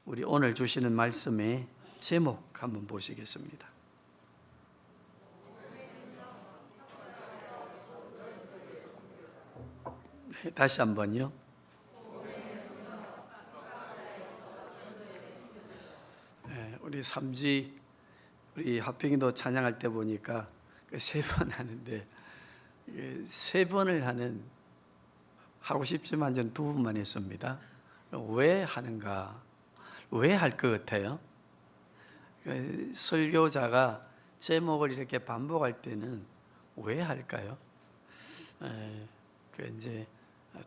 우리 오늘 주시는 말씀의 제목 한번 보시겠습니다. 네, 다시 한번요. 네, 우리 삼지 우리 합평이도 찬양할 때 보니까 3번 하는데 3번을 하고 싶지만 저는 2번만 했습니다. 왜 하는가? 왜 할 것 같아요? 설교자가 제목을 이렇게 반복할 때는 왜 할까요? 이제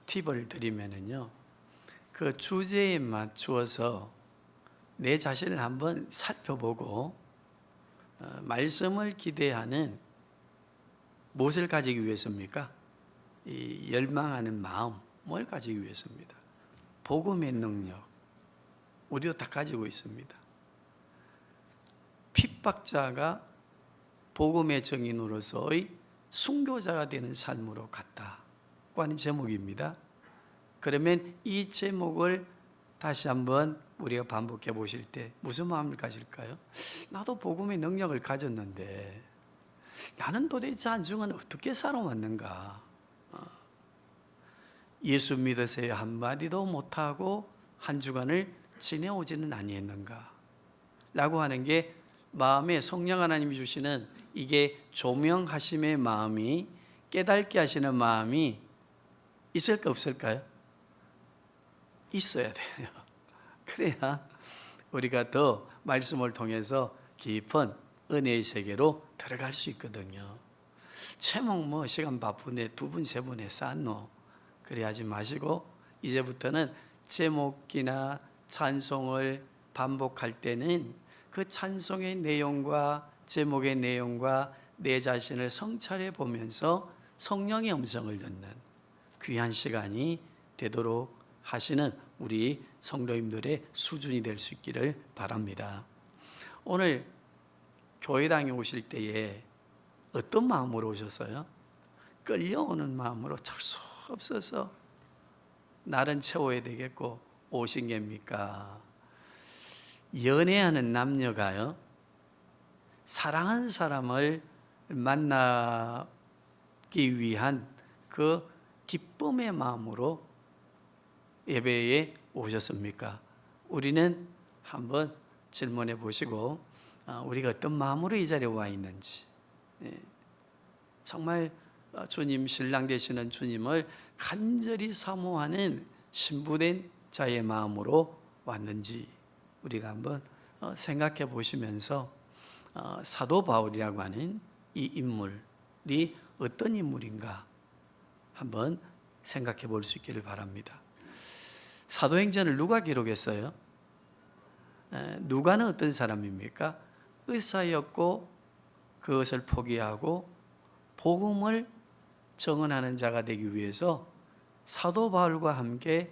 팁을 드리면은요, 그 주제에 맞추어서 내 자신을 한번 살펴보고 말씀을 기대하는 무엇을 가지기 위해서입니까? 이 열망하는 마음, 뭘 가지기 위해서입니다. 복음의 능력, 우리도 다 가지고 있습니다. 핍박자가 복음의 증인으로서의 순교자가 되는 삶으로 갔다고 하는 제목입니다. 그러면 이 제목을 다시 한번 우리가 반복해 보실 때 무슨 마음을 가질까요? 나도 복음의 능력을 가졌는데 나는 도대체 한 주간 어떻게 살아왔는가? 예수 믿으세요 한마디도 못하고 한 주간을 지내오지는 아니했는가? 라고 하는 게 마음에 성령 하나님이 주시는 이게 조명하심의 마음이, 깨닫게 하시는 마음이 있을까 없을까요? 있어야 돼요. 그래야 우리가 더 말씀을 통해서 깊은 은혜의 세계로 들어갈 수 있거든요. 제목 시간 바쁜데 2번, 3번 했었노? 그래 하지 마시고 이제부터는 제목이나 찬송을 반복할 때는 그 찬송의 내용과 제목의 내용과 내 자신을 성찰해 보면서 성령의 음성을 듣는 귀한 시간이 되도록 하시는 우리 성도님들의 수준이 될 수 있기를 바랍니다. 오늘 교회당에 오실 때에 어떤 마음으로 오셨어요? 끌려오는 마음으로 찰 수 없어서 날은 채워야 되겠고 오신 겁니까? 연애하는 남녀가요, 사랑하는 사람을 만나기 위한 그 기쁨의 마음으로 예배에 오셨습니까? 우리는 한번 질문해 보시고 우리가 어떤 마음으로 이 자리에 와 있는지, 정말 주님, 신랑 되시는 주님을 간절히 사모하는 신부된 자의 마음으로 왔는지 우리가 한번 생각해 보시면서 사도 바울이라고 하는 이 인물이 어떤 인물인가 한번 생각해 볼 수 있기를 바랍니다. 사도행전을 누가 기록했어요? 누가는 어떤 사람입니까? 의사였고 그것을 포기하고 복음을 증언하는 자가 되기 위해서 사도 바울과 함께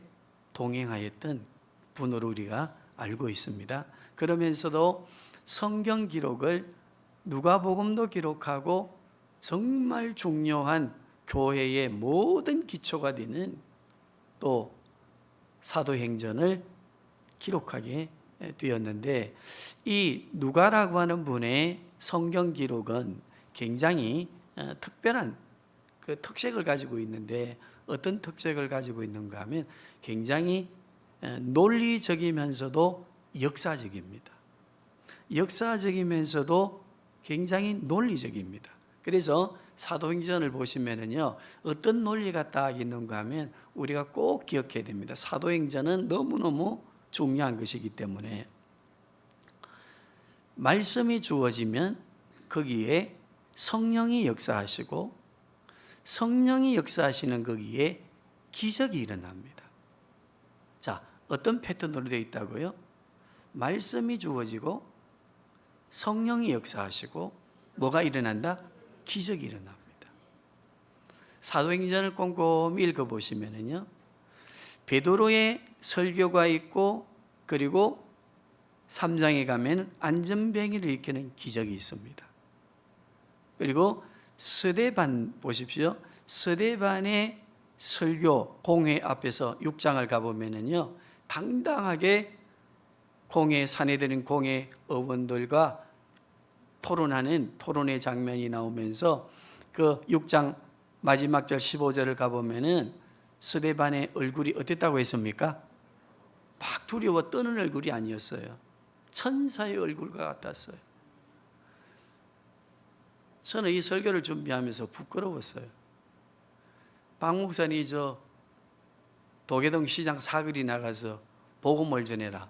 동행하였던 분으로 우리가 알고 있습니다. 그러면서도 성경 기록을 누가복음도 기록하고 정말 중요한 교회의 모든 기초가 되는 또 사도행전을 기록하게 되었는데, 이 누가라고 하는 분의 성경 기록은 굉장히 특별한 그 특색을 가지고 있는데, 어떤 특색을 가지고 있는가 하면 굉장히 논리적이면서도 역사적입니다. 역사적이면서도 굉장히 논리적입니다. 그래서 사도행전을 보시면은요, 어떤 논리가 딱 있는가 하면 우리가 꼭 기억해야 됩니다. 사도행전은 너무너무 중요한 것이기 때문에 말씀이 주어지면 거기에 성령이 역사하시고 성령이 역사하시는 거기에 기적이 일어납니다. 자, 어떤 패턴으로 되어 있다고요? 말씀이 주어지고 성령이 역사하시고 뭐가 일어난다? 기적이 일어납니다. 사도행전을 꼼꼼히 읽어보시면요, 베드로의 설교가 있고 그리고 3장에 가면 안전병이를 일으키는 기적이 있습니다. 그리고 스데반 보십시오. 스데반의 설교 공회 앞에서 6장을 가보면요, 당당하게 사내들은 공회 의원들과 토론하는 토론의 장면이 나오면서 그 6장 마지막 절 15절을 가보면은 스데반의 얼굴이 어땠다고 했습니까? 막 두려워 떠는 얼굴이 아니었어요. 천사의 얼굴과 같았어요. 저는 이 설교를 준비하면서 부끄러웠어요. 박 목사님이 저 도계동 시장 사거리 나가서 복음을 전해라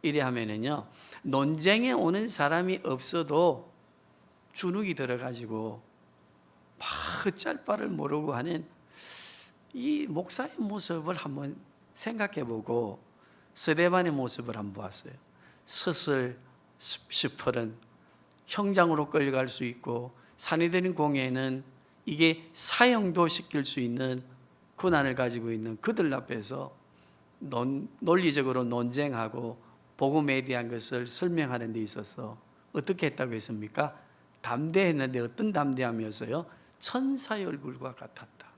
이래 하면은요, 논쟁에 오는 사람이 없어도 주눅이 들어가지고 막 짤바를 모르고 하는 이 목사의 모습을 한번 생각해보고 스데반의 모습을 한번 보았어요. 서슬 시퍼런 형장으로 끌려갈 수 있고, 사내들인 공회는 이게 사형도 시킬 수 있는 권한을 가지고 있는 그들 앞에서 논리적으로 논쟁하고 복음에 대한 것을 설명하는 데 있어서 어떻게 했다고 했습니까? 담대했는데 어떤 담대함이었어요? 천사의 얼굴과 같았다.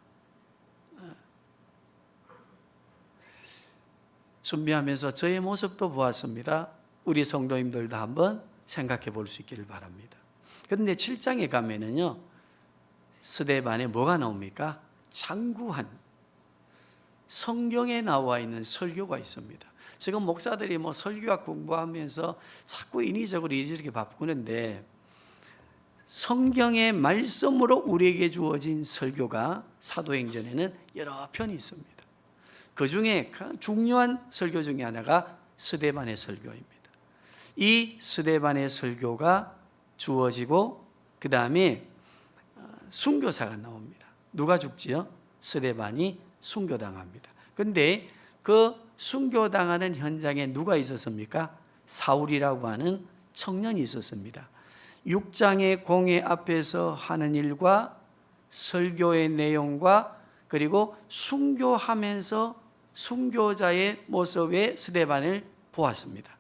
준비하면서 저의 모습도 보았습니다. 우리 성도님들도 한번 생각해 볼 수 있기를 바랍니다. 그런데 7장에 가면은요, 스데반에 뭐가 나옵니까? 장구한 성경에 나와 있는 설교가 있습니다. 지금 목사들이 뭐 설교학 공부하면서 자꾸 인위적으로 이렇게 바꾸는데, 성경의 말씀으로 우리에게 주어진 설교가 사도행전에는 여러 편이 있습니다. 그 중에 중요한 설교 중에 하나가 스데반의 설교입니다. 이 스데반의 설교가 주어지고 그 다음에 순교사가 나옵니다. 누가 죽지요? 스데반이 순교당합니다. 그런데 그 순교당하는 현장에 누가 있었습니까? 사울이라고 하는 청년이 있었습니다. 6장의 공회 앞에서 하는 일과 설교의 내용과 그리고 순교하면서 순교자의 모습의 스데반을 보았습니다.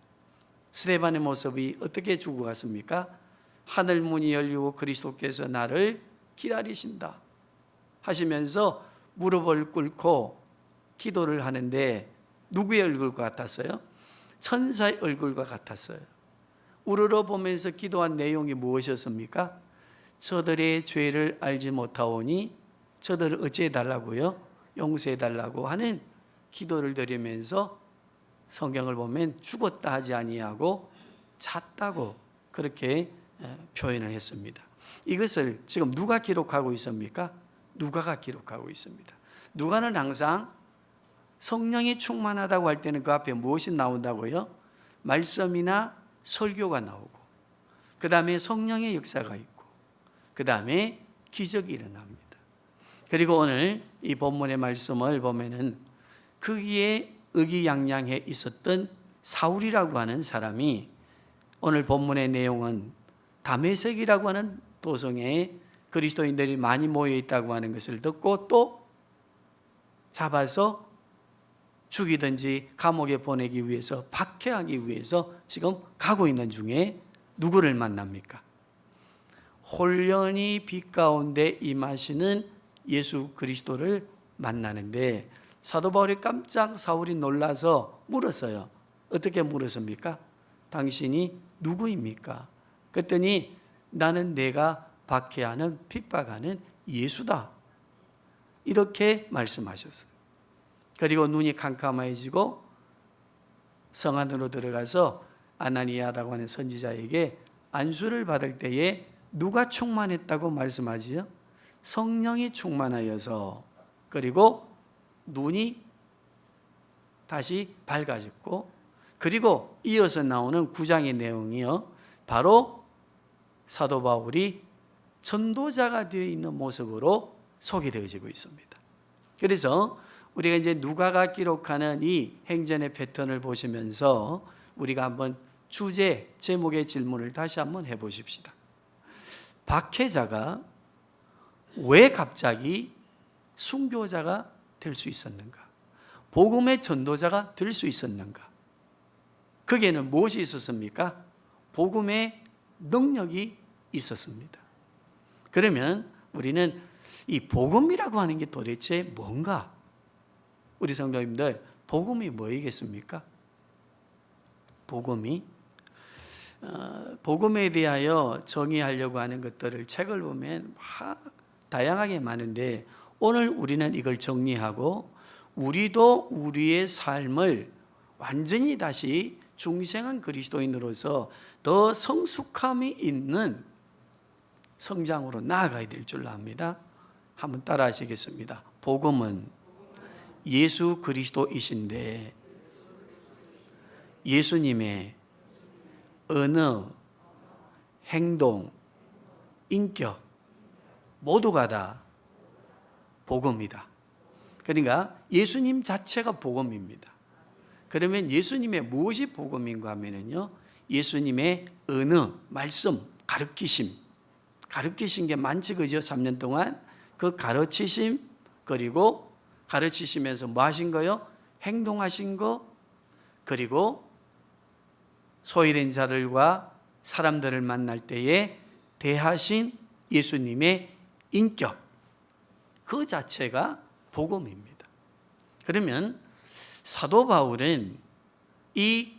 스데반의 모습이 어떻게 죽어갔습니까? 하늘 문이 열리고 그리스도께서 나를 기다리신다 하시면서 무릎을 꿇고 기도를 하는데 누구의 얼굴과 같았어요? 천사의 얼굴과 같았어요. 우러러 보면서 기도한 내용이 무엇이었습니까? 저들의 죄를 알지 못하오니 저들을 어찌해 달라고요? 용서해 달라고 하는 기도를 드리면서 성경을 보면 죽었다 하지 아니하고 잤다고 그렇게 표현을 했습니다. 이것을 지금 누가 기록하고 있습니까? 누가가 기록하고 있습니다. 누가는 항상 성령이 충만하다고 할 때는 그 앞에 무엇이 나온다고요? 말씀이나 설교가 나오고, 그 다음에 성령의 역사가 있고, 그 다음에 기적이 일어납니다. 그리고 오늘 이 본문의 말씀을 보면은 거기에 의기양양해 있었던 사울이라고 하는 사람이, 오늘 본문의 내용은 다메섹이라고 하는 도성에 그리스도인들이 많이 모여 있다고 하는 것을 듣고 또 잡아서 죽이든지 감옥에 보내기 위해서, 박해하기 위해서 지금 가고 있는 중에 누구를 만납니까? 홀연히 빛 가운데 임하시는 예수 그리스도를 만나는데, 사도 바울이 깜짝 사울이 놀라서 물었어요. 어떻게 물었습니까? 당신이 누구입니까? 그랬더니 나는 내가 박해하는 핍박하는 예수다, 이렇게 말씀하셨어요. 그리고 눈이 캄캄해지고 성 안으로 들어가서 아나니아라고 하는 선지자에게 안수를 받을 때에 누가 충만했다고 말씀하지요? 성령이 충만하여서, 그리고 눈이 다시 밝아졌고, 그리고 이어서 나오는 9장의 내용이요, 바로 사도 바울이 전도자가 되어 있는 모습으로 소개되어지고 있습니다. 그래서 우리가 이제 누가가 기록하는 이 행전의 패턴을 보시면서 우리가 한번 주제, 제목의 질문을 다시 한번 해보십시다. 박해자가 왜 갑자기 순교자가 될 수 있었는가? 복음의 전도자가 될 수 있었는가? 거기에는 무엇이 있었습니까? 복음의 능력이 있었습니다. 그러면 우리는 이 복음이라고 하는 게 도대체 뭔가? 우리 성도님들, 복음이 뭐이겠습니까? 복음이 복음에 대하여 정의하려고 하는 것들을 책을 보면 막 다양하게 많은데 오늘 우리는 이걸 정리하고 우리도 우리의 삶을 완전히 다시 중생한 그리스도인으로서 더 성숙함이 있는 성장으로 나아가야 될 줄 압니다. 한번 따라 하시겠습니다. 복음은 예수 그리스도이신데 예수님의 언어, 행동, 인격 모두가 다 복음이다. 그러니까 예수님 자체가 복음입니다. 그러면 예수님의 무엇이 복음인가 하면요, 예수님의 언어, 말씀, 가르치신 게 많지 그죠? 3년 동안 그 가르치심, 그리고 가르치시면서 뭐 하신 거요? 행동하신 거, 그리고 소외된 자들과 사람들을 만날 때에 대하신 예수님의 인격, 그 자체가 복음입니다. 그러면 사도 바울은 이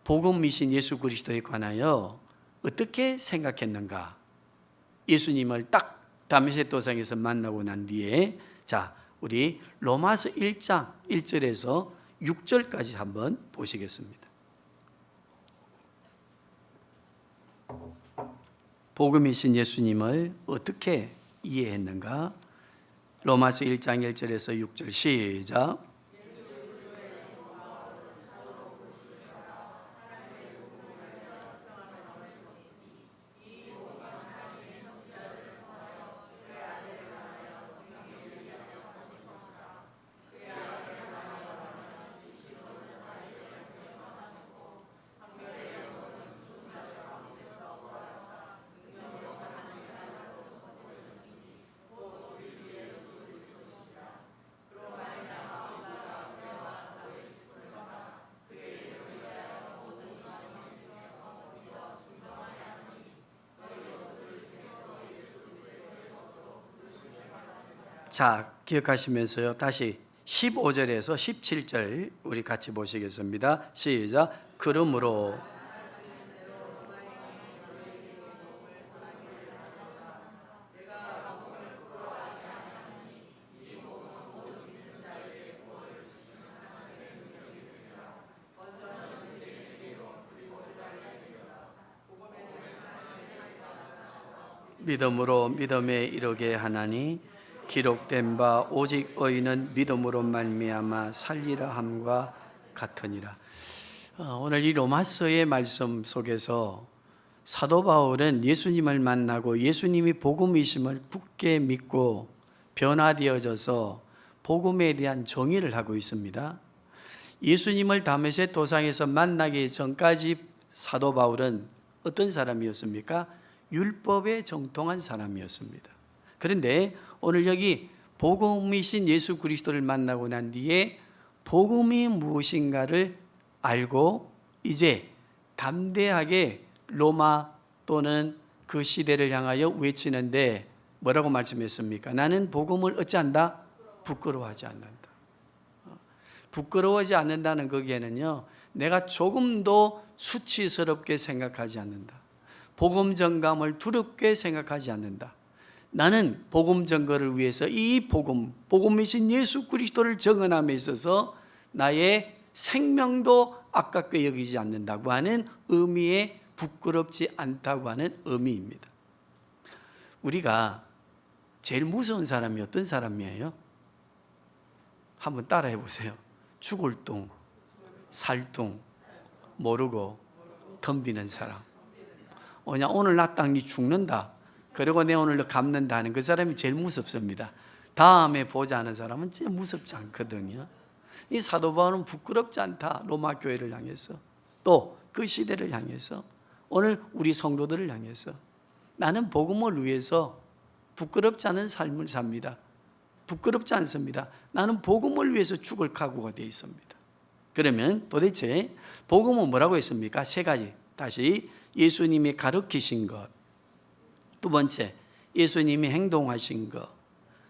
복음이신 예수 그리스도에 관하여 어떻게 생각했는가? 예수님을 딱 다메섹 도상에서 만나고 난 뒤에 자, 우리 로마서 1장 1절에서 6절까지 한번 보시겠습니다. 복음이신 예수님을 어떻게 이해했는가? 로마서 1장 1절에서 6절 시작. 자, 기억하시면서요. 다시 15절에서 17절 우리 같이 보시겠습니다. 시작. 그러므로 믿음으로 믿음에 이르게 하나니 기록된 바 오직 의인은 믿음으로 말미암아 살리라 함과 같으니라. 오늘 이 로마서의 말씀 속에서 사도 바울은 예수님을 만나고 예수님이 복음이심을 굳게 믿고 변화되어져서 복음에 대한 정의를 하고 있습니다. 예수님을 다메섹 도상에서 만나기 전까지 사도 바울은 어떤 사람이었습니까? 율법에 정통한 사람이었습니다. 그런데 오늘 여기 복음이신 예수 그리스도를 만나고 난 뒤에 복음이 무엇인가를 알고 이제 담대하게 로마 또는 그 시대를 향하여 외치는데 뭐라고 말씀했습니까? 나는 복음을 어찌한다? 부끄러워하지 않는다. 부끄러워하지 않는다는 거기에는요, 내가 조금도 수치스럽게 생각하지 않는다. 복음 전감을 두렵게 생각하지 않는다. 나는 복음 전거를 위해서 이 복음이신 예수 그리스도를 증언함에 있어서 나의 생명도 아깝게 여기지 않는다고 하는 의미에 부끄럽지 않다고 하는 의미입니다. 우리가 제일 무서운 사람이 어떤 사람이에요? 한번 따라해 보세요. 죽을 뚱, 살뚱, 모르고 덤비는 사람. 오늘 나 땅이 죽는다. 그리고 내 오늘로 갚는다 하는 그 사람이 제일 무섭습니다. 다음에 보자 하는 사람은 진짜 무섭지 않거든요. 이 사도 바울은 부끄럽지 않다. 로마 교회를 향해서, 또 그 시대를 향해서, 오늘 우리 성도들을 향해서 나는 복음을 위해서 부끄럽지 않은 삶을 삽니다. 부끄럽지 않습니다. 나는 복음을 위해서 죽을 각오가 되어 있습니다. 그러면 도대체 복음은 뭐라고 했습니까? 세 가지. 다시 예수님이 가르치신 것, 두 번째 예수님이 행동하신 것,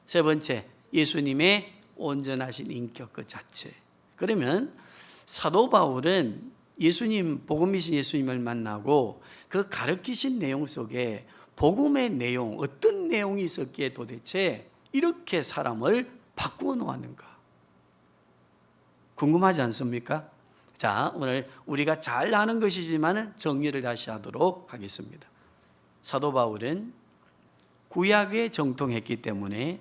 세 번째 예수님의 온전하신 인격 그 자체. 그러면 사도 바울은 예수님, 복음이신 예수님을 만나고 그 가르치신 내용 속에 복음의 내용, 어떤 내용이 있었기에 도대체 이렇게 사람을 바꾸어 놓았는가? 궁금하지 않습니까? 자, 오늘 우리가 잘 아는 것이지만 정리를 다시 하도록 하겠습니다. 사도 바울은 구약에 정통했기 때문에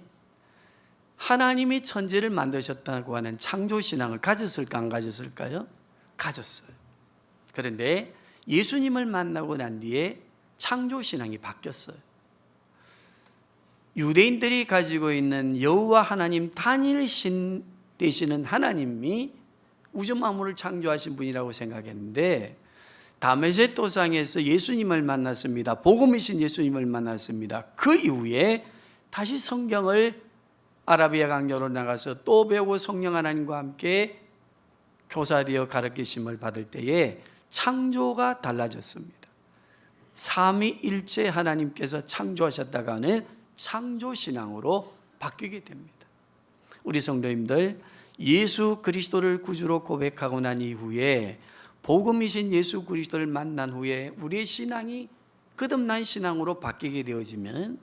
하나님이 천지를 만드셨다고 하는 창조신앙을 가졌을까 안 가졌을까요? 가졌어요. 그런데 예수님을 만나고 난 뒤에 창조신앙이 바뀌었어요. 유대인들이 가지고 있는 여호와 하나님 단일신 되시는 하나님이 우주 만물을 창조하신 분이라고 생각했는데 다메섹 도상에서 예수님을 만났습니다. 복음이신 예수님을 만났습니다. 그 이후에 다시 성경을 아라비아 강교로 나가서 또 배우고 성령 하나님과 함께 교사되어 가르치심을 받을 때에 창조가 달라졌습니다. 삼위일체 하나님께서 창조하셨다가는 창조신앙으로 바뀌게 됩니다. 우리 성도님들, 예수 그리스도를 구주로 고백하고 난 이후에 복음이신 예수 그리스도를 만난 후에 우리의 신앙이 거듭난 신앙으로 바뀌게 되어지면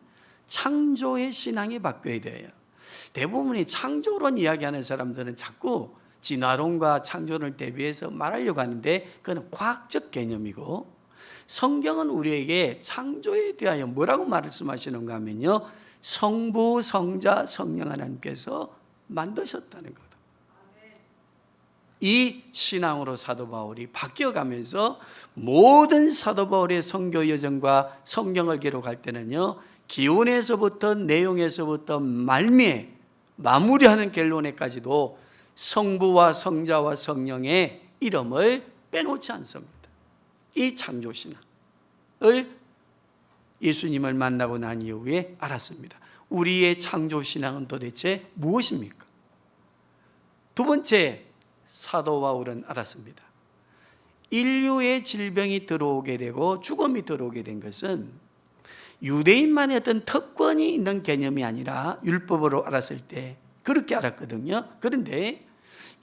창조의 신앙이 바뀌어야 돼요. 대부분이 창조론 이야기하는 사람들은 자꾸 진화론과 창조론을 대비해서 말하려고 하는데 그건 과학적 개념이고, 성경은 우리에게 창조에 대하여 뭐라고 말씀하시는가 하면요, 성부, 성자, 성령 하나님께서 만드셨다는 거다. 이 신앙으로 사도 바울이 바뀌어가면서 모든 사도 바울의 선교 여정과 성경을 기록할 때는요, 기원에서부터 내용에서부터 말미에 마무리하는 결론에까지도 성부와 성자와 성령의 이름을 빼놓지 않습니다. 이 창조신앙을 예수님을 만나고 난 이후에 알았습니다. 우리의 창조신앙은 도대체 무엇입니까? 두 번째, 사도 바울은 알았습니다. 인류의 질병이 들어오게 되고 죽음이 들어오게 된 것은 유대인만의 어떤 특권이 있는 개념이 아니라 율법으로 알았을 때 그렇게 알았거든요. 그런데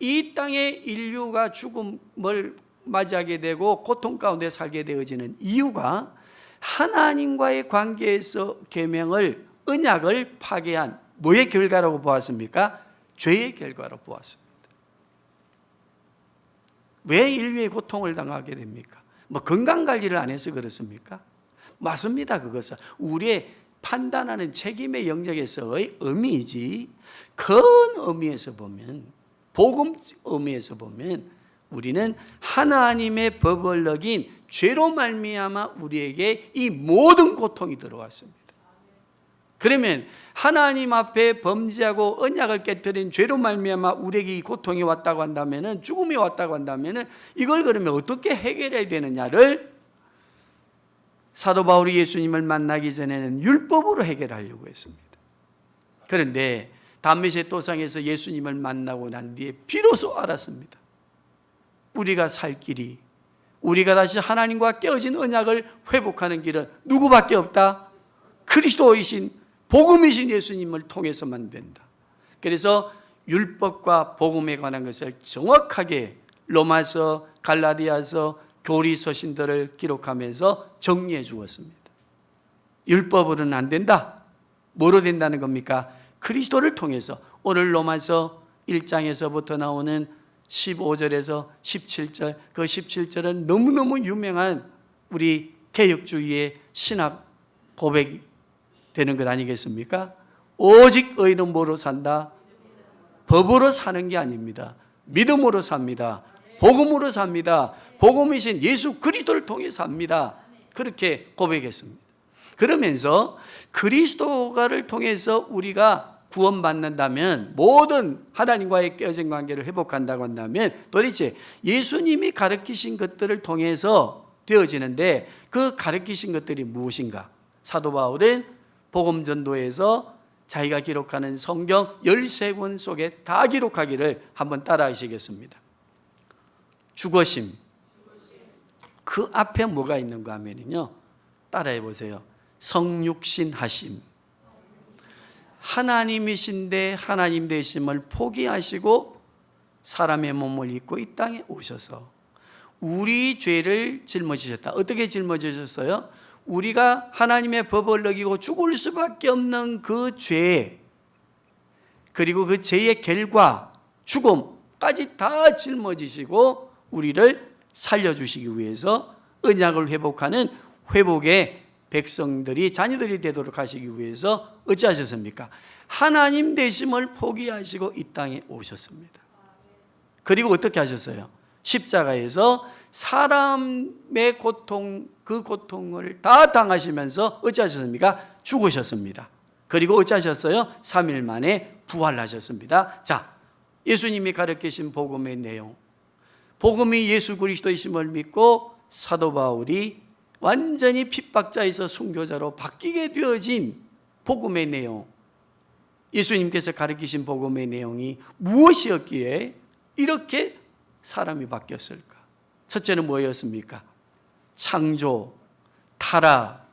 이 땅에 인류가 죽음을 맞이하게 되고 고통 가운데 살게 되어지는 이유가 하나님과의 관계에서 계명을, 언약을 파괴한 뭐의 결과라고 보았습니까? 죄의 결과로 보았습니다. 왜 인류의 고통을 당하게 됩니까? 뭐 건강관리를 안 해서 그렇습니까? 맞습니다. 그것은 우리의 판단하는 책임의 영역에서의 의미이지, 큰 의미에서 보면, 복음 의미에서 보면 우리는 하나님의 법을 어긴 죄로 말미암아 우리에게 이 모든 고통이 들어왔습니다. 그러면 하나님 앞에 범죄하고 언약을 깨뜨린 죄로 말미암아 우리에게 이 고통이 왔다고 한다면은, 죽음이 왔다고 한다면은 이걸 그러면 어떻게 해결해야 되느냐를 사도 바울이 예수님을 만나기 전에는 율법으로 해결하려고 했습니다. 그런데 다메섹 도상에서 예수님을 만나고 난 뒤에 비로소 알았습니다. 우리가 살 길이, 우리가 다시 하나님과 깨어진 언약을 회복하는 길은 누구밖에 없다? 그리스도이신 복음이신 예수님을 통해서만 된다. 그래서 율법과 복음에 관한 것을 정확하게 로마서, 갈라디아서, 교리 서신들을 기록하면서 정리해 주었습니다. 율법으로는 안 된다. 뭐로 된다는 겁니까? 그리스도를 통해서. 오늘 로마서 1장에서부터 나오는 15절에서 17절, 그 17절은 너무너무 유명한 우리 개혁주의의 신학 고백이 되는 것 아니겠습니까? 오직 의인은 뭐로 산다? 법으로 사는 게 아닙니다. 믿음으로 삽니다. 복음으로 삽니다. 복음이신 예수 그리스도를 통해 삽니다. 그렇게 고백했습니다. 그러면서 그리스도를 통해서 우리가 구원받는다면, 모든 하나님과의 깨어진 관계를 회복한다고 한다면 도대체 예수님이 가르치신 것들을 통해서 되어지는데 그 가르치신 것들이 무엇인가? 사도 바울은 복음 전도에서 자기가 기록하는 성경 13권 속에 다 기록하기를 한번 따라 하시겠습니다. 죽으심. 그 앞에 뭐가 있는가 하면요, 따라해 보세요. 성육신 하심. 하나님이신데 하나님 되심을 포기하시고 사람의 몸을 입고 이 땅에 오셔서 우리 죄를 짊어지셨다. 어떻게 짊어지셨어요? 우리가 하나님의 법을 어기고 죽을 수밖에 없는 그 죄, 그리고 그 죄의 결과, 죽음까지 다 짊어지시고 우리를 살려주시기 위해서 언약을 회복하는 회복의 백성들이, 자녀들이 되도록 하시기 위해서 어찌하셨습니까? 하나님 되심을 포기하시고 이 땅에 오셨습니다. 그리고 어떻게 하셨어요? 십자가에서 사람의 고통, 그 고통을 다 당하시면서 어찌하셨습니까? 죽으셨습니다. 그리고 어찌하셨어요? 3일 만에 부활하셨습니다. 자, 예수님이 가르치신 복음의 내용, 복음이 예수 그리스도이심을 믿고 사도 바울이 완전히 핍박자에서 순교자로 바뀌게 되어진 복음의 내용, 예수님께서 가르치신 복음의 내용이 무엇이었기에 이렇게 사람이 바뀌었을까? 첫째는 뭐였습니까? 창조, 타락,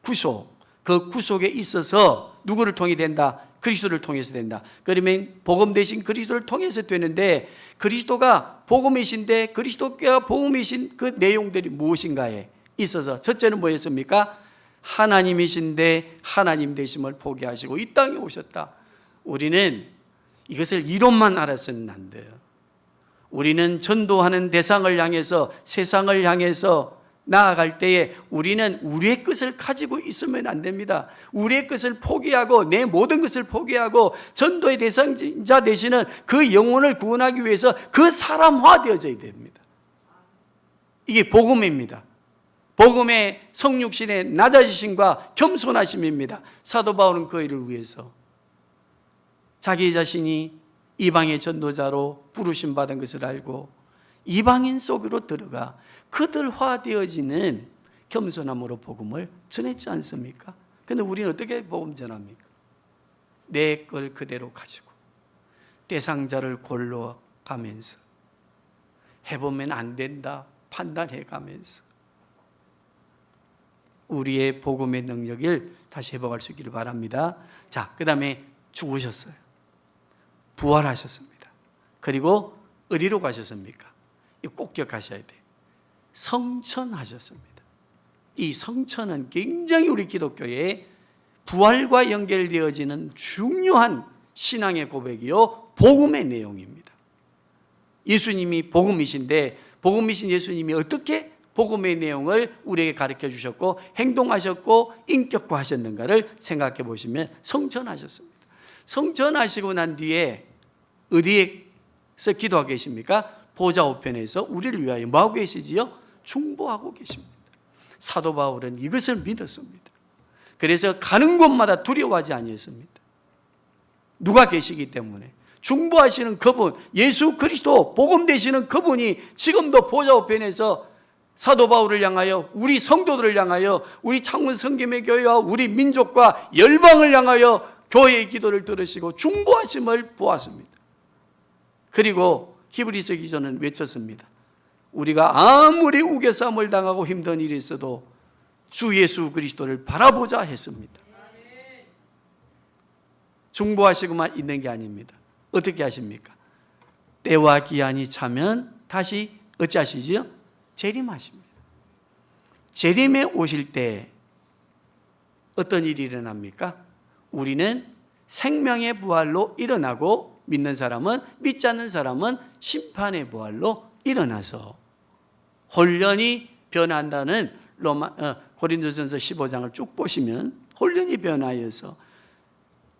구속. 그 구속에 있어서 누구를 통해 된다? 그리스도를 통해서 된다. 그러면 복음 대신 그리스도를 통해서 되는데, 그리스도가 복음이신데 그리스도가 복음이신 그 내용들이 무엇인가에 있어서 첫째는 뭐였습니까? 하나님이신데 하나님 되심을 포기하시고 이 땅에 오셨다. 우리는 이것을 이론만 알아서는 안 돼요. 우리는 전도하는 대상을 향해서, 세상을 향해서 나아갈 때에 우리는 우리의 것을 가지고 있으면 안 됩니다. 우리의 것을 포기하고 내 모든 것을 포기하고 전도의 대상자 되시는 그 영혼을 구원하기 위해서 그 사람화 되어져야 됩니다. 이게 복음입니다. 복음의 성육신의 낮아지심과 겸손하심입니다. 사도 바울은 그 일을 위해서 자기 자신이 이방의 전도자로 부르심 받은 것을 알고 이방인 속으로 들어가 그들화 되어지는 겸손함으로 복음을 전했지 않습니까? 그런데 우리는 어떻게 복음 전합니까? 내 걸 그대로 가지고 대상자를 골라가면서 해보면 안 된다 판단해가면서 우리의 복음의 능력을 다시 회복할 수 있기를 바랍니다. 자, 그 다음에 죽으셨어요. 부활하셨습니다. 그리고 어디로 가셨습니까? 이거 꼭 기억하셔야 돼요. 성천하셨습니다. 이 성천은 굉장히 우리 기독교의 부활과 연결되어지는 중요한 신앙의 고백이요 복음의 내용입니다. 예수님이 복음이신데 복음이신 예수님이 어떻게 복음의 내용을 우리에게 가르쳐 주셨고 행동하셨고 인격화하셨는가를 생각해 보시면 성천하셨습니다. 성천하시고 난 뒤에 어디에서 기도하고 계십니까? 보좌 우편에서 우리를 위하여 뭐하고 계시지요? 중보하고 계십니다. 사도 바울은 이것을 믿었습니다. 그래서 가는 곳마다 두려워하지 아니했습니다. 누가 계시기 때문에 중보하시는 그분, 예수 그리스도 복음 되시는 그분이 지금도 보좌 우편에서 사도 바울을 향하여, 우리 성도들을 향하여, 우리 창문 성김의 교회와 우리 민족과 열방을 향하여 교회의 기도를 들으시고 중보하심을 보았습니다. 그리고 히브리서 기자는 외쳤습니다. 우리가 아무리 우겨싸움을 당하고 힘든 일이 있어도 주 예수 그리스도를 바라보자 했습니다. 중보하시고만 있는 게 아닙니다. 어떻게 하십니까? 때와 기한이 차면 다시 어찌하시지요? 재림하십니다. 재림에 오실 때 어떤 일이 일어납니까? 우리는 생명의 부활로 일어나고 믿는 사람은, 믿지 않는 사람은 심판의 부활로 일어나서 혼련이 변한다는 고린도전서 15장을 쭉 보시면 혼련이 변하여서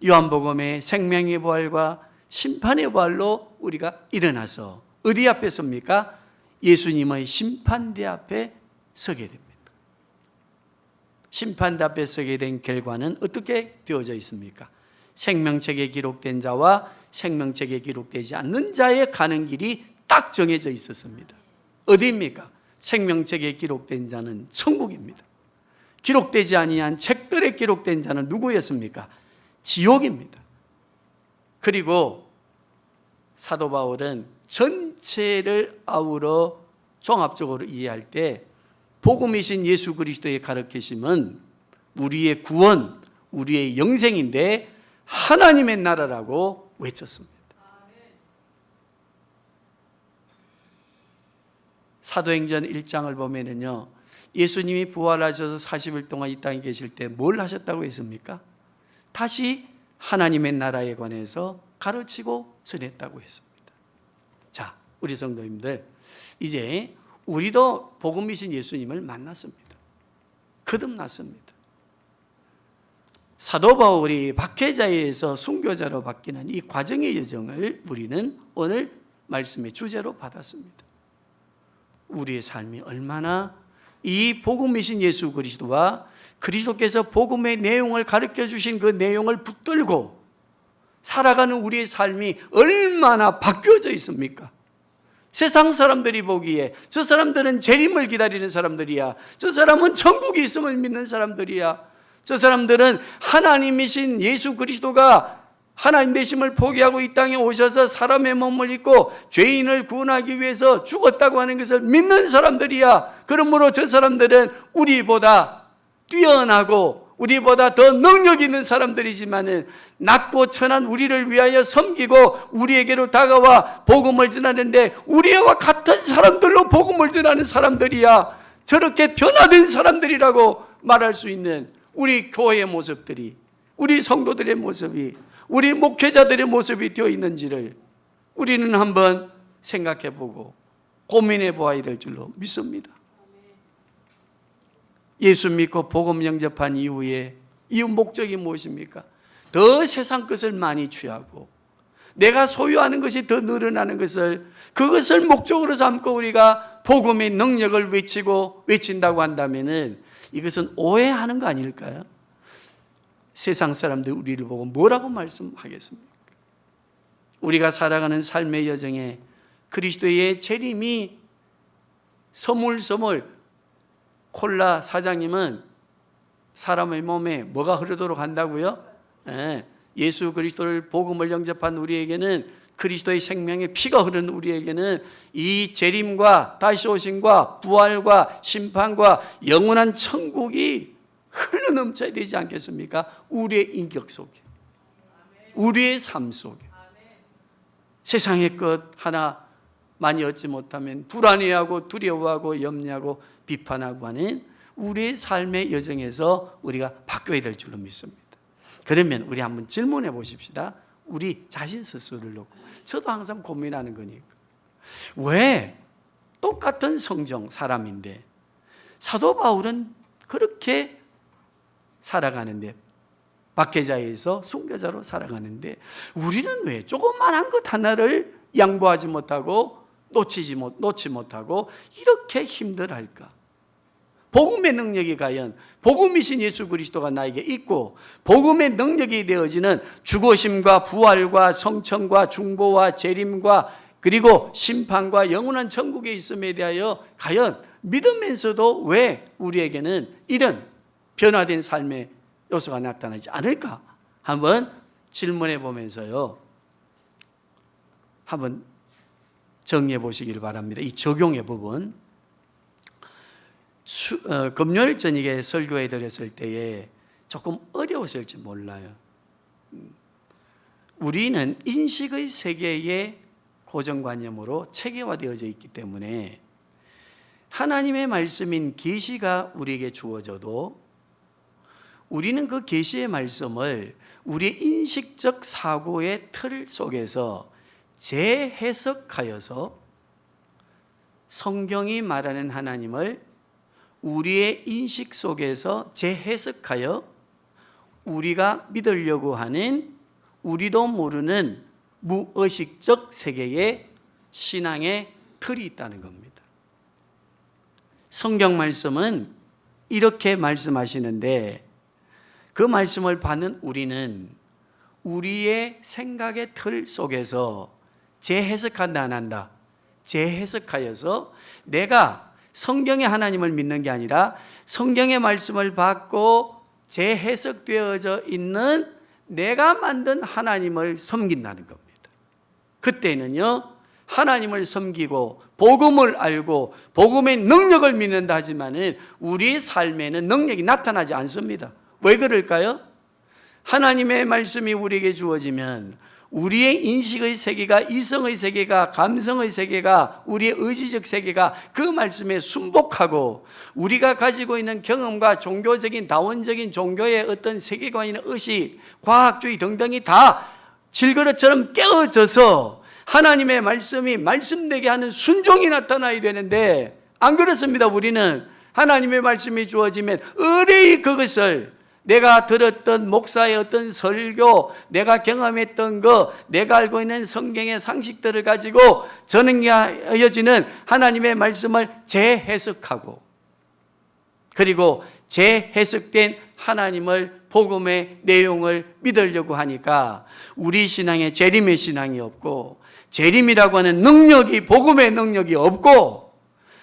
요한복음의 생명의 부활과 심판의 부활로 우리가 일어나서 어디 앞에 섭니까? 예수님의 심판대 앞에 서게 됩니다. 심판대 앞에 서게 된 결과는 어떻게 되어져 있습니까? 생명책에 기록된 자와 생명책에 기록되지 않는 자의 가는 길이 딱 정해져 있었습니다. 어디입니까? 생명책에 기록된 자는 천국입니다. 기록되지 아니한 책들에 기록된 자는 누구였습니까? 지옥입니다. 그리고 사도 바울은 전체를 아우러 종합적으로 이해할 때 복음이신 예수 그리스도의 가르치심은 우리의 구원, 우리의 영생인데 하나님의 나라라고 외쳤습니다. 사도행전 1장을 보면은요, 예수님이 부활하셔서 40일 동안 이 땅에 계실 때 뭘 하셨다고 했습니까? 다시 하나님의 나라에 관해서 가르치고 전했다고 했습니다. 자, 우리 성도님들, 이제 우리도 복음이신 예수님을 만났습니다. 거듭났습니다. 사도 바울이 박해자에서 순교자로 바뀌는 이 과정의 여정을 우리는 오늘 말씀의 주제로 받았습니다. 우리의 삶이 얼마나 이 복음이신 예수 그리스도와 그리스도께서 복음의 내용을 가르쳐 주신 그 내용을 붙들고 살아가는 우리의 삶이 얼마나 바뀌어져 있습니까? 세상 사람들이 보기에 저 사람들은 재림을 기다리는 사람들이야, 저 사람은 천국이 있음을 믿는 사람들이야, 저 사람들은 하나님이신 예수 그리스도가 하나님 되심을 포기하고 이 땅에 오셔서 사람의 몸을 입고 죄인을 구원하기 위해서 죽었다고 하는 것을 믿는 사람들이야. 그러므로 저 사람들은 우리보다 뛰어나고 우리보다 더 능력 있는 사람들이지만은 낮고 천한 우리를 위하여 섬기고 우리에게로 다가와 복음을 전하는데 우리와 같은 사람들로 복음을 전하는 사람들이야. 저렇게 변화된 사람들이라고 말할 수 있는 우리 교회의 모습들이, 우리 성도들의 모습이, 우리 목회자들의 모습이 되어 있는지를 우리는 한번 생각해 보고 고민해 보아야 될 줄로 믿습니다. 예수 믿고 복음 영접한 이후에 이 목적이 무엇입니까? 더 세상 것을 많이 취하고 내가 소유하는 것이 더 늘어나는 것을, 그것을 목적으로 삼고 우리가 복음의 능력을 외친다고 한다면은 이것은 오해하는 거 아닐까요? 세상 사람들 우리를 보고 뭐라고 말씀하겠습니까? 우리가 살아가는 삶의 여정에 그리스도의 재림이 서물서물, 콜라 사장님은 사람의 몸에 뭐가 흐르도록 한다고요? 예수 그리스도를 복음을 영접한 우리에게는, 그리스도의 생명의 피가 흐르는 우리에게는 이 재림과 다시 오심과 부활과 심판과 영원한 천국이 흘러넘쳐야 되지 않겠습니까? 우리의 인격 속에, 우리의 삶 속에. 세상의 것 하나 많이 얻지 못하면 불안해하고 두려워하고 염려하고 비판하고 하는 우리의 삶의 여정에서 우리가 바뀌어야 될 줄로 믿습니다. 그러면 우리 한번 질문해 보십시다. 우리 자신 스스로를 놓고. 저도 항상 고민하는 거니까. 왜 똑같은 성정 사람인데 사도 바울은 그렇게 살아가는데, 박해자에서 순교자로 살아가는데 우리는 왜 조그만한 것 하나를 양보하지 못하고 놓지 못하고 이렇게 힘들할까? 복음의 능력이 과연 복음이신 예수 그리스도가 나에게 있고 복음의 능력이 되어지는 죽으심과 부활과 성천과 중보와 재림과 그리고 심판과 영원한 천국에 있음에 대하여 과연 믿으면서도 왜 우리에게는 이런 변화된 삶의 요소가 나타나지 않을까? 한번 질문해 보면서요, 한번 정리해 보시길 바랍니다. 이 적용의 부분, 금요일 저녁에 설교해 드렸을 때에 조금 어려웠을지 몰라요. 우리는 인식의 세계의 고정관념으로 체계화되어져 있기 때문에 하나님의 말씀인 계시가 우리에게 주어져도 우리는 그 계시의 말씀을 우리의 인식적 사고의 틀 속에서 재해석하여서 성경이 말하는 하나님을 우리의 인식 속에서 재해석하여 우리가 믿으려고 하는 우리도 모르는 무의식적 세계의 신앙의 틀이 있다는 겁니다. 성경 말씀은 이렇게 말씀하시는데 그 말씀을 받는 우리는 우리의 생각의 틀 속에서 재해석한다 안 한다? 재해석하여서 내가 성경의 하나님을 믿는 게 아니라 성경의 말씀을 받고 재해석되어져 있는 내가 만든 하나님을 섬긴다는 겁니다. 그때는요, 하나님을 섬기고 복음을 알고 복음의 능력을 믿는다 하지만은 우리의 삶에는 능력이 나타나지 않습니다. 왜 그럴까요? 하나님의 말씀이 우리에게 주어지면 우리의 인식의 세계가, 이성의 세계가, 감성의 세계가, 우리의 의지적 세계가 그 말씀에 순복하고 우리가 가지고 있는 경험과 종교적인 다원적인 종교의 어떤 세계관이나 의식, 과학주의 등등이 다 질그릇처럼 깨어져서 하나님의 말씀이 말씀되게 하는 순종이 나타나야 되는데 안 그렇습니다. 우리는 하나님의 말씀이 주어지면 의뢰의 그것을 내가 들었던 목사의 어떤 설교, 내가 경험했던 것, 내가 알고 있는 성경의 상식들을 가지고 전해지는 하나님의 말씀을 재해석하고 그리고 재해석된 하나님을 복음의 내용을 믿으려고 하니까 우리 신앙에 재림의 신앙이 없고 재림이라고 하는 능력이, 복음의 능력이 없고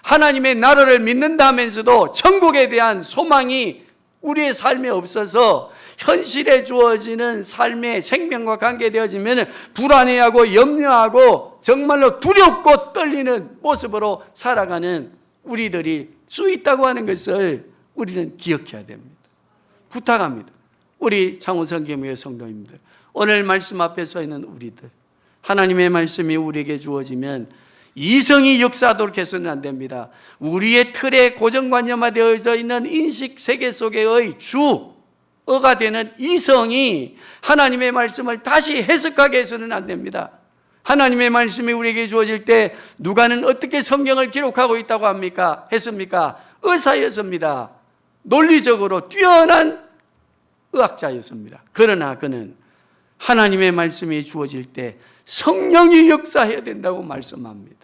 하나님의 나라를 믿는다 하면서도 천국에 대한 소망이 우리의 삶에 없어서 현실에 주어지는 삶의 생명과 관계되어지면 불안해하고 염려하고 정말로 두렵고 떨리는 모습으로 살아가는 우리들이 수 있다고 하는 것을 우리는 기억해야 됩니다. 부탁합니다. 우리 창원성교회 성도님들, 오늘 말씀 앞에 서 있는 우리들, 하나님의 말씀이 우리에게 주어지면 이성이 역사하도록 해서는 안 됩니다. 우리의 틀에 고정관념화되어져 있는 인식 세계 속의 주어가 되는 이성이 하나님의 말씀을 다시 해석하게 해서는 안 됩니다. 하나님의 말씀이 우리에게 주어질 때 누가는 어떻게 성경을 기록하고 있다고 합니까? 했습니까? 의사였습니다. 논리적으로 뛰어난 의학자였습니다. 그러나 그는 하나님의 말씀이 주어질 때 성령이 역사해야 된다고 말씀합니다.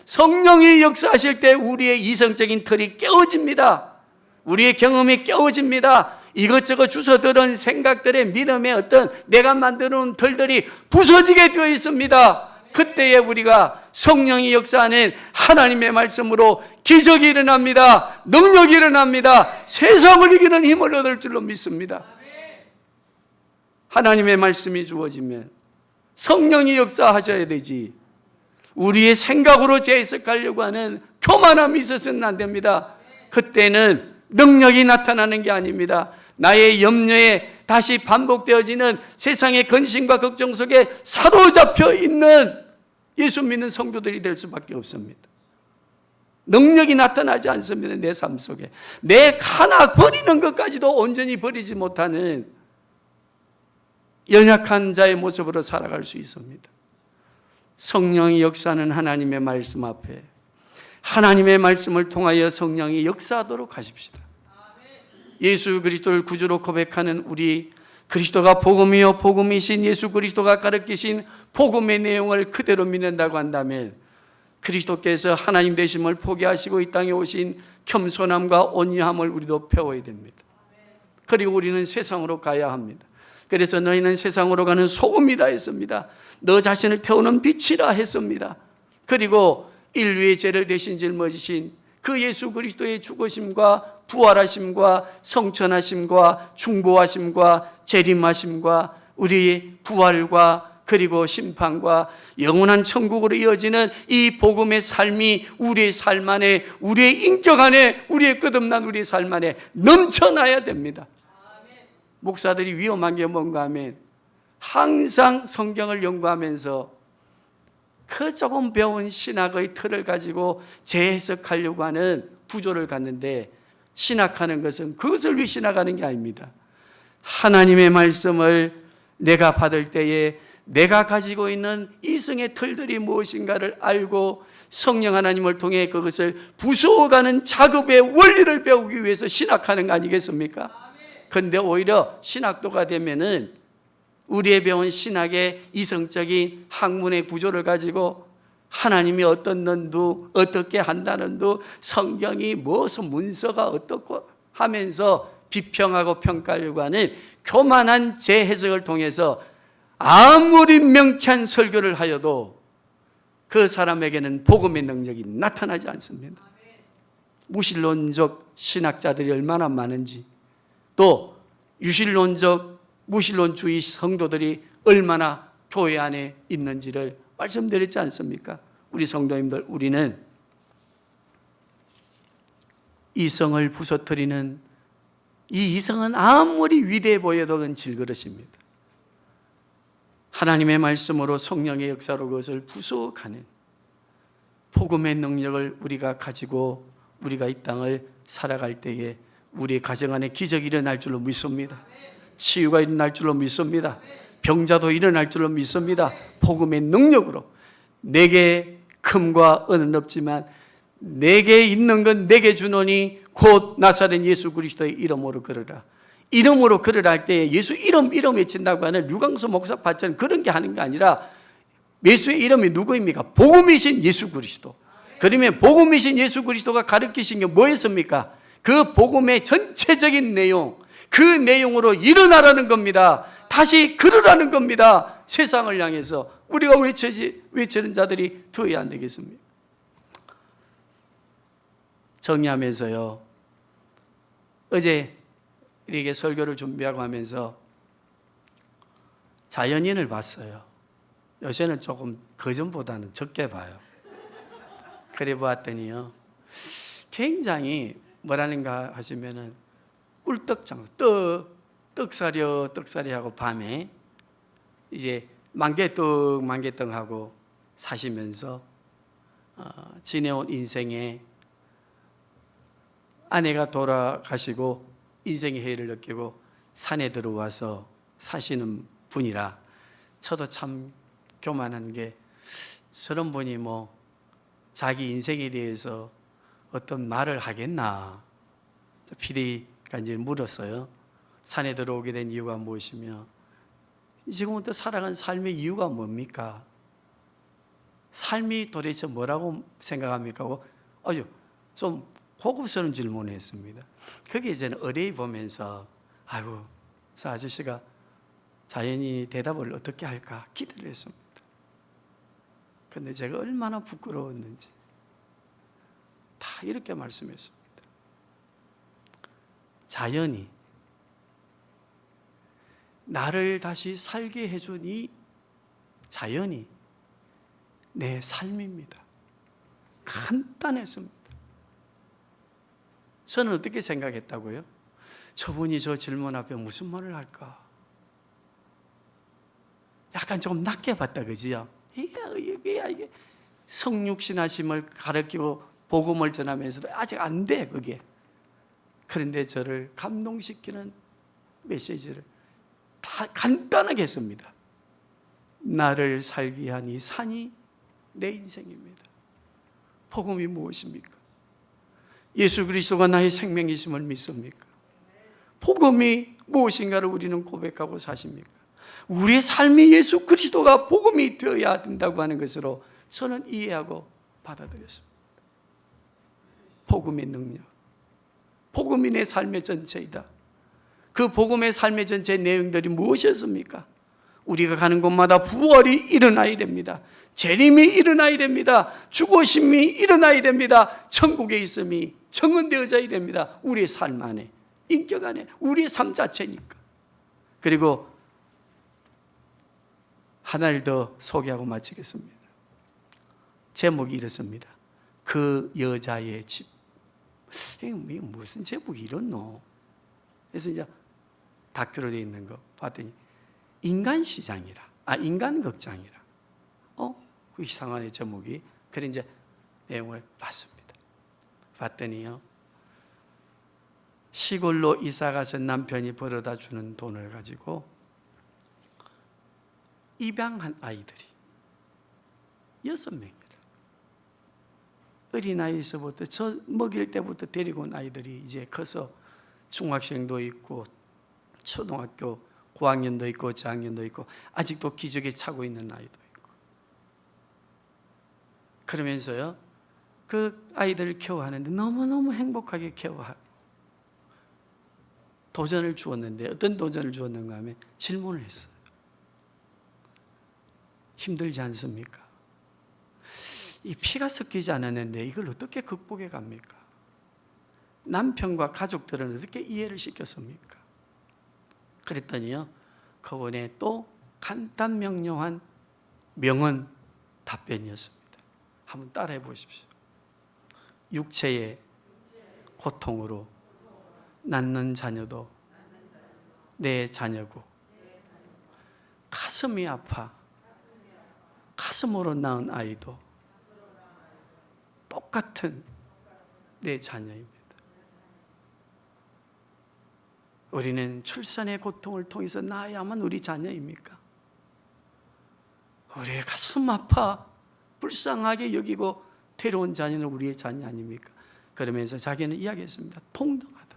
성령이 역사하실 때 우리의 이성적인 틀이 깨어집니다. 우리의 경험이 깨어집니다. 이것저것 주워들은 생각들의 믿음의 어떤 내가 만드는 틀들이 부서지게 되어 있습니다. 그때에 우리가 성령이 역사하는 하나님의 말씀으로 기적이 일어납니다. 능력이 일어납니다. 세상을 이기는 힘을 얻을 줄로 믿습니다. 하나님의 말씀이 주어지면 성령이 역사하셔야 되지 우리의 생각으로 재해석하려고 하는 교만함이 있어서는 안 됩니다. 그때는 능력이 나타나는 게 아닙니다. 나의 염려에 다시 반복되어지는 세상의 근심과 걱정 속에 사로잡혀 있는 예수 믿는 성도들이 될 수밖에 없습니다. 능력이 나타나지 않습니다. 내 삶 속에 내 하나 버리는 것까지도 온전히 버리지 못하는 연약한 자의 모습으로 살아갈 수 있습니다. 성령이 역사하는 하나님의 말씀 앞에 하나님의 말씀을 통하여 성령이 역사하도록 하십시다. 예수 그리스도를 구주로 고백하는 우리, 그리스도가 복음이요 복음이신 예수 그리스도가 가르치신 복음의 내용을 그대로 믿는다고 한다면 그리스도께서 하나님 되심을 포기하시고 이 땅에 오신 겸손함과 온유함을 우리도 배워야 됩니다. 그리고 우리는 세상으로 가야 합니다. 그래서 너희는 세상으로 가는 소금이다 했습니다. 너 자신을 태우는 빛이라 했습니다. 그리고 인류의 죄를 대신 짊어지신 그 예수 그리스도의 죽으심과 부활하심과 성천하심과 중보하심과 재림하심과 우리의 부활과 그리고 심판과 영원한 천국으로 이어지는 이 복음의 삶이 우리의 삶 안에, 우리의 인격 안에, 우리의 끝없는 우리의 삶 안에 넘쳐나야 됩니다. 목사들이 위험한 게 뭔가 하면 항상 성경을 연구하면서 그 조금 배운 신학의 틀을 가지고 재해석하려고 하는 구조를 갖는데, 신학하는 것은 그것을 위해 신학하는 게 아닙니다. 하나님의 말씀을 내가 받을 때에 내가 가지고 있는 이성의 틀들이 무엇인가를 알고 성령 하나님을 통해 그것을 부수어가는 작업의 원리를 배우기 위해서 신학하는 거 아니겠습니까? 그런데 오히려 신학도가 되면은 우리의 배운 신학의 이성적인 학문의 구조를 가지고 하나님이 어떤 넌두 어떻게 한다는 두 성경이 무슨 문서가 어떻고 하면서 비평하고 평가하려고 하는 교만한 재해석을 통해서 아무리 명쾌한 설교를 하여도 그 사람에게는 복음의 능력이 나타나지 않습니다. 무신론적 신학자들이 얼마나 많은지, 또 유신론적 무신론주의 성도들이 얼마나 교회 안에 있는지를 말씀드렸지 않습니까? 우리 성도님들, 우리는 이성을 부서뜨리는, 이 이성은 아무리 위대해 보여도 그건 질그릇입니다. 하나님의 말씀으로 성령의 역사로 그것을 부수어가는 복음의 능력을 우리가 가지고 우리가 이 땅을 살아갈 때에 우리의 가정 안에 기적이 일어날 줄로 믿습니다. 치유가 일어날 줄로 믿습니다. 병자도 일어날 줄로 믿습니다. 복음의 능력으로. 내게 금과 은은 없지만 내게 있는 건 내게 주노니 곧 나사렛 예수 그리스도의 이름으로 걸으라. 이름으로 걸으라 할 때 예수 이름 외친다고 하는 류광수 목사 파처는 그런 게 하는 게 아니라 예수의 이름이 누구입니까? 복음이신 예수 그리스도. 그러면 복음이신 예수 그리스도가 가르치신 게 뭐였습니까? 그 복음의 전체적인 내용, 그 내용으로 일어나라는 겁니다. 다시 걸으라는 겁니다. 세상을 향해서 우리가 외치는 자들이 되어야 안 되겠습니까? 정리하면서요, 어제 이렇게 설교를 준비하고 하면서 자연인을 봤어요. 요새는 조금 그전보다는 적게 봐요. 그래 보았더니요, 굉장히 뭐라는가 하시면은 꿀떡장, 떡사리 하고 밤에 이제 만개떡 하고 사시면서 지내온 인생에 아내가 돌아가시고 인생의 해를 느끼고 산에 들어와서 사시는 분이라 저도 참 교만한 게 저런 분이 뭐 자기 인생에 대해서 어떤 말을 하겠나. PD가 이제 물었어요. 산에 들어오게 된 이유가 무엇이며 지금부터 살아간 삶의 이유가 뭡니까? 삶이 도대체 뭐라고 생각합니까? 아주 좀 고급스러운 질문을 했습니다. 거기에 저는 의뢰해 보면서 아이고, 저 아저씨가 자연히 대답을 어떻게 할까 기대를 했습니다. 그런데 제가 얼마나 부끄러웠는지 다 이렇게 말씀했습니다. 자연이 나를 다시 살게 해준 이 자연이 내 삶입니다. 간단했습니다. 저는 어떻게 생각했다고요? 저분이 저 질문 앞에 무슨 말을 할까? 약간 조금 낮게 봤다, 그지요? 이게 성육신하심을 가르치고 복음을 전하면서도 아직 안 돼, 그게. 그런데 저를 감동시키는 메시지를 다 간단하게 했습니다. 나를 살게 한 이 산이 내 인생입니다. 복음이 무엇입니까? 예수 그리스도가 나의 생명이심을 믿습니까? 복음이 무엇인가를 우리는 고백하고 사십니까? 우리의 삶이 예수 그리스도가 복음이 되어야 된다고 하는 것으로 저는 이해하고 받아들였습니다. 복음의 능력, 복음이 내 삶의 전체이다. 그 복음의 삶의 전체 내용들이 무엇이었습니까? 우리가 가는 곳마다 부활이 일어나야 됩니다. 재림이 일어나야 됩니다. 죽으심이 일어나야 됩니다. 천국에 있음이 정언되어져야 됩니다. 우리의 삶 안에, 인격 안에, 우리의 삶 자체니까. 그리고 하나를 더 소개하고 마치겠습니다. 제목이 이렇습니다. 그 여자의 집. 이게 무슨 제목이 이렇노? 그래서 이제 다큐로 되어 있는 거 봤더니 인간 시장이라, 인간 극장이라. 그 이상한 제목이. 그래 이제 내용을 봤습니다. 봤더니요, 시골로 이사가서 남편이 벌어다 주는 돈을 가지고 입양한 아이들이 6명이라. 어린아이에서부터 저 먹일 때부터 데리고 온 아이들이 이제 커서 중학생도 있고 초등학교 고학년도 있고 저학년도 있고 아직도 기저귀 차고 있는 아이도 있고. 그러면서요, 그 아이들을 케어하는데 너무너무 행복하게 케어하고 도전을 주었는데, 어떤 도전을 주었는가 하면 질문을 했어요. 힘들지 않습니까? 이 피가 섞이지 않았는데 이걸 어떻게 극복해 갑니까? 남편과 가족들은 어떻게 이해를 시켰습니까? 그랬더니요, 그분의 또 간단 명료한 명언 답변이었습니다. 한번 따라해 보십시오. 육체의 고통으로 낳는 자녀도 내 자녀고, 가슴이 아파 가슴으로 낳은 아이도 똑같은 내 자녀입니다. 우리는 출산의 고통을 통해서 낳아야만 우리 자녀입니까? 우리의 가슴 아파 불쌍하게 여기고 데려온 자녀는 우리의 자녀 아닙니까? 그러면서 자기는 이야기했습니다. 동등하다.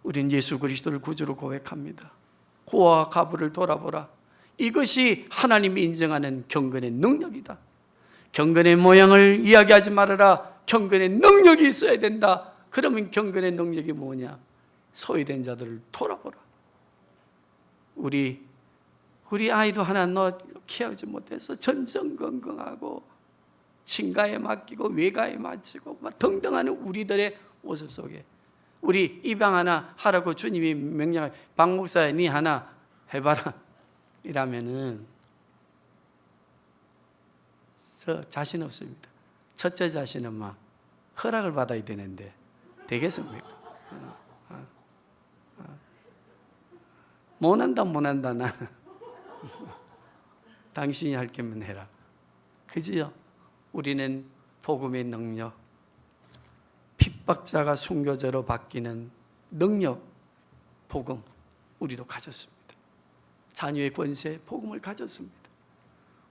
우리는 예수 그리스도를 구주로 고백합니다. 고아와 과부를 돌아보라. 이것이 하나님이 인정하는 경건의 능력이다. 경건의 모양을 이야기하지 말아라. 경건의 능력이 있어야 된다. 그러면 경건의 능력이 뭐냐? 소외된 자들을 돌아보라. 우리 아이도 하나 너 키우지 못해서 전전긍긍하고 친가에 맡기고 외가에 맡기고 막 등등하는 우리들의 모습 속에 우리 입양 하나 하라고 주님이 명령할 박 목사야 니 하나 해봐라 이라면은 저 자신 없습니다. 첫째 자신은 막 허락을 받아야 되는데 되겠습니까? 못한다 나는 당신이 할 거면 해라. 그지요? 우리는 복음의 능력, 핍박자가 순교자로 바뀌는 능력, 복음 우리도 가졌습니다. 자녀의 권세, 복음을 가졌습니다.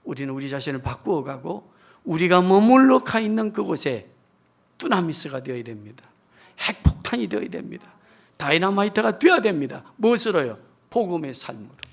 우리는 우리 자신을 바꾸어 가고 우리가 머물러 가 있는 그곳에 두나미스가 되어야 됩니다. 핵폭탄이 되어야 됩니다. 다이너마이트가 되어야 됩니다. 무엇으로요? 복음의 삶으로.